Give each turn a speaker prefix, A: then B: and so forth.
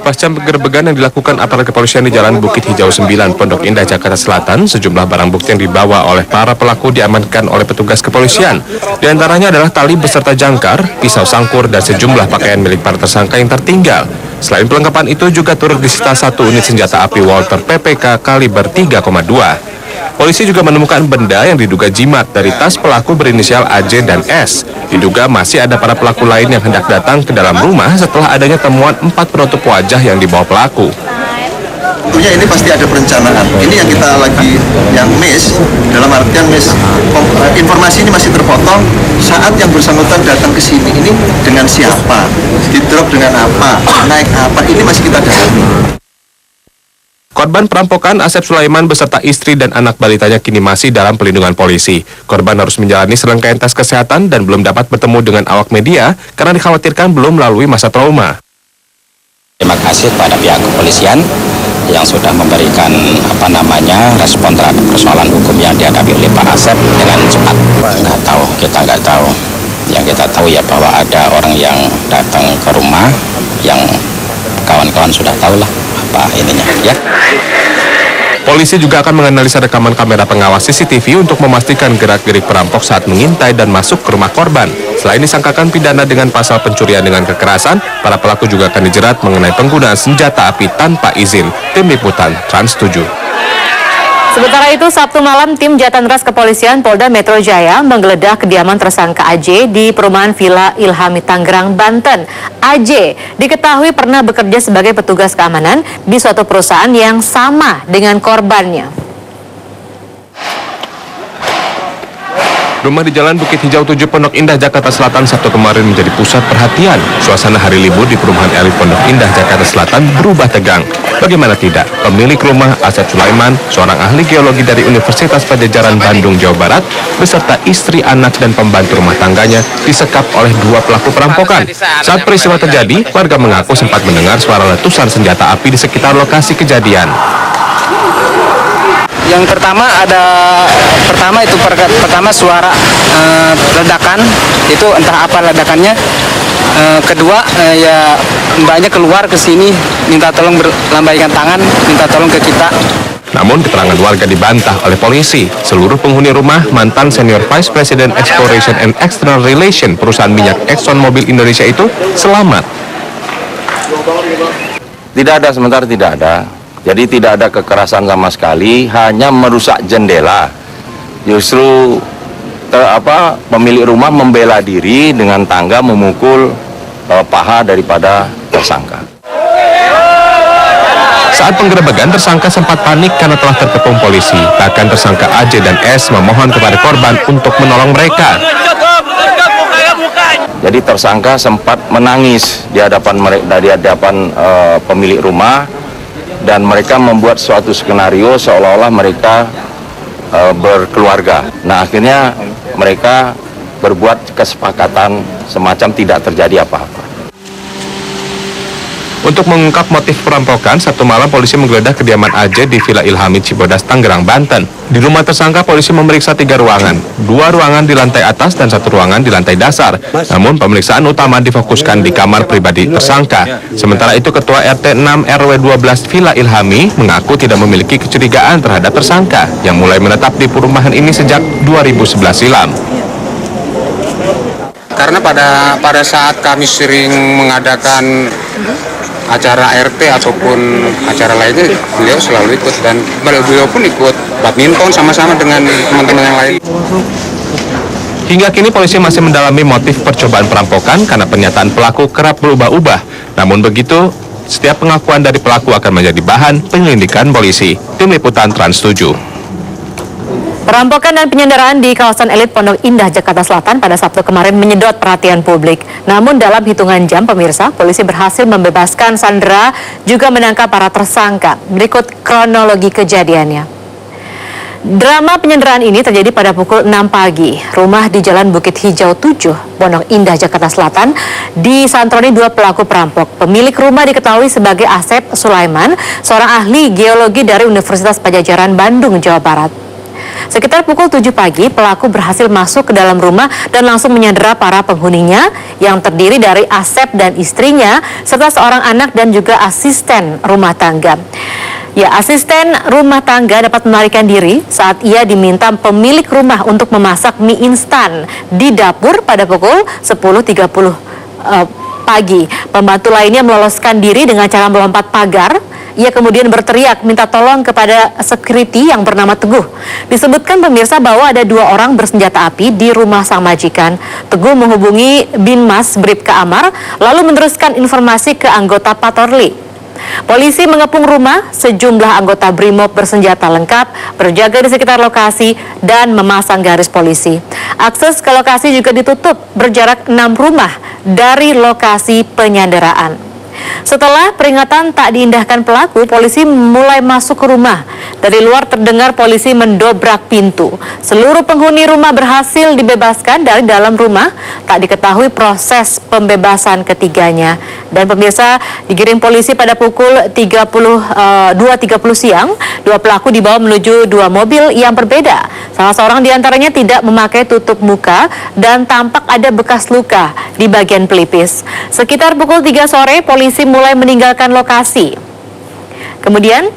A: Pasca penggerebekan yang dilakukan aparat kepolisian di Jalan Bukit Hijau 9, Pondok Indah, Jakarta Selatan, sejumlah barang bukti yang dibawa oleh para pelaku diamankan oleh petugas kepolisian. Di antaranya adalah tali beserta jangkar, pisau sangkur, dan sejumlah pakaian milik para tersangka yang tertinggal. Selain pelengkapan itu juga turut disita 1 unit senjata api Walter PPK kaliber 3,2. Polisi juga menemukan benda yang diduga jimat dari tas pelaku berinisial AJ dan S. Diduga masih ada para pelaku lain yang hendak datang ke dalam rumah setelah adanya temuan 4 penutup wajah yang dibawa pelaku.
B: Tentunya ini pasti ada perencanaan. Ini yang kita lagi miss, dalam artian miss. Informasi ini masih terpotong saat yang bersangkutan datang ke sini. Ini dengan siapa? Di-drop dengan apa? Naik apa? Ini masih kita dalami.
A: Korban perampokan Asep Sulaiman beserta istri dan anak balitanya kini masih dalam pelindungan polisi. Korban harus menjalani serangkaian tes kesehatan dan belum dapat bertemu dengan awak media karena dikhawatirkan belum melalui masa trauma.
C: Terima kasih kepada pihak kepolisian yang sudah memberikan respon terhadap persoalan hukum yang dihadapi oleh Pak Asep dengan cepat. Kita nggak tahu. Yang kita tahu ya bahwa ada orang yang datang ke rumah yang kawan-kawan sudah tahu lah apa ininya ya.
A: Polisi juga akan menganalisa rekaman kamera pengawas CCTV untuk memastikan gerak-gerik perampok saat mengintai dan masuk ke rumah korban. Selain disangkakan pidana dengan pasal pencurian dengan kekerasan, para pelaku juga akan dijerat mengenai penggunaan senjata api tanpa izin. Tim Liputan Trans 7.
D: Sementara itu, Sabtu malam, tim Jatanras Kepolisian Polda Metro Jaya menggeledah kediaman tersangka AJ di perumahan Villa Ilhami, Tangerang, Banten. AJ diketahui pernah bekerja sebagai petugas keamanan di suatu perusahaan yang sama dengan korbannya.
A: Rumah di Jalan Bukit Hijau 7, Pondok Indah, Jakarta Selatan Sabtu kemarin menjadi pusat perhatian. Suasana hari libur di perumahan elit Pondok Indah, Jakarta Selatan berubah tegang. Bagaimana tidak, pemilik rumah Asep Sulaiman, seorang ahli geologi dari Universitas Padjadjaran Bandung, Jawa Barat, beserta istri, anak, dan pembantu rumah tangganya disekap oleh 2 pelaku perampokan. Saat peristiwa terjadi, warga mengaku sempat mendengar suara letusan senjata api di sekitar lokasi kejadian.
E: Yang pertama pertama suara ledakan, itu entah apa ledakannya. Kedua ya mbaknya keluar ke sini minta tolong berlambaikan tangan, minta tolong ke kita.
A: Namun keterangan warga dibantah oleh polisi. Seluruh penghuni rumah mantan Senior Vice President Exploration and External Relation perusahaan minyak Exxon Mobil Indonesia itu selamat.
C: Tidak ada, sementara tidak ada. Jadi tidak ada kekerasan sama sekali, hanya merusak jendela. Justru pemilik rumah membela diri dengan tangga memukul paha daripada tersangka.
A: Saat penggerebekan, tersangka sempat panik karena telah terkepung polisi. Bahkan tersangka AJ dan S memohon kepada korban untuk menolong mereka.
C: Jadi tersangka sempat menangis di hadapan pemilik rumah. Dan mereka membuat suatu skenario seolah-olah mereka berkeluarga. Nah, akhirnya mereka berbuat kesepakatan semacam tidak terjadi apa-apa.
A: Untuk mengungkap motif perampokan, Sabtu malam polisi menggeledah kediaman AJ di Villa Ilhami, Cibodas, Tangerang, Banten. Di rumah tersangka, polisi memeriksa 3 ruangan. 2 ruangan di lantai atas dan 1 ruangan di lantai dasar. Namun pemeriksaan utama difokuskan di kamar pribadi tersangka. Sementara itu, Ketua RT 6 RW 12 Villa Ilhami mengaku tidak memiliki kecurigaan terhadap tersangka yang mulai menetap di perumahan ini sejak 2011 silam.
F: Karena pada saat kami sering mengadakan acara RT ataupun acara lainnya, beliau selalu ikut, dan beliau pun ikut badminton sama-sama dengan teman-teman yang lain.
A: Hingga kini polisi masih mendalami motif percobaan perampokan karena pernyataan pelaku kerap berubah-ubah. Namun begitu, setiap pengakuan dari pelaku akan menjadi bahan penyelidikan polisi. Tim Liputan Trans 7.
D: Perampokan dan penyanderaan di kawasan elit Pondok Indah, Jakarta Selatan pada Sabtu kemarin menyedot perhatian publik. Namun dalam hitungan jam, pemirsa, polisi berhasil membebaskan sandera juga menangkap para tersangka. Berikut kronologi kejadiannya. Drama penyanderaan ini terjadi pada pukul 6 pagi. Rumah di Jalan Bukit Hijau 7, Pondok Indah, Jakarta Selatan, disantroni 2 pelaku perampok. Pemilik rumah diketahui sebagai Asep Sulaiman, seorang ahli geologi dari Universitas Padjadjaran Bandung, Jawa Barat. Sekitar pukul 7 pagi, pelaku berhasil masuk ke dalam rumah dan langsung menyandera para penghuninya yang terdiri dari Asep dan istrinya, serta seorang anak dan juga asisten rumah tangga. Ya, asisten rumah tangga dapat melarikan diri saat ia diminta pemilik rumah untuk memasak mie instan di dapur pada pukul 10.30 pagi. Pembantu lainnya meloloskan diri dengan cara melompat pagar. Ia kemudian berteriak minta tolong kepada security yang bernama Teguh. Disebutkan pemirsa bahwa ada 2 orang bersenjata api di rumah sang majikan. Teguh menghubungi Binmas Bribka Amar lalu meneruskan informasi ke anggota patroli. Polisi mengepung rumah, sejumlah anggota BRIMOB bersenjata lengkap berjaga di sekitar lokasi dan memasang garis polisi. Akses ke lokasi juga ditutup berjarak 6 rumah dari lokasi penyanderaan. Setelah peringatan tak diindahkan pelaku, polisi mulai masuk ke rumah. Dari luar terdengar polisi mendobrak pintu. Seluruh penghuni rumah berhasil dibebaskan dari dalam rumah. Tak diketahui proses pembebasan ketiganya. Dan pemirsa, digiring polisi pada pukul 2.30 siang. 2 pelaku dibawa menuju 2 mobil yang berbeda. Salah seorang diantaranya tidak memakai tutup muka dan tampak ada bekas luka di bagian pelipis. Sekitar pukul 3 sore, polisi mulai meninggalkan lokasi. Kemudian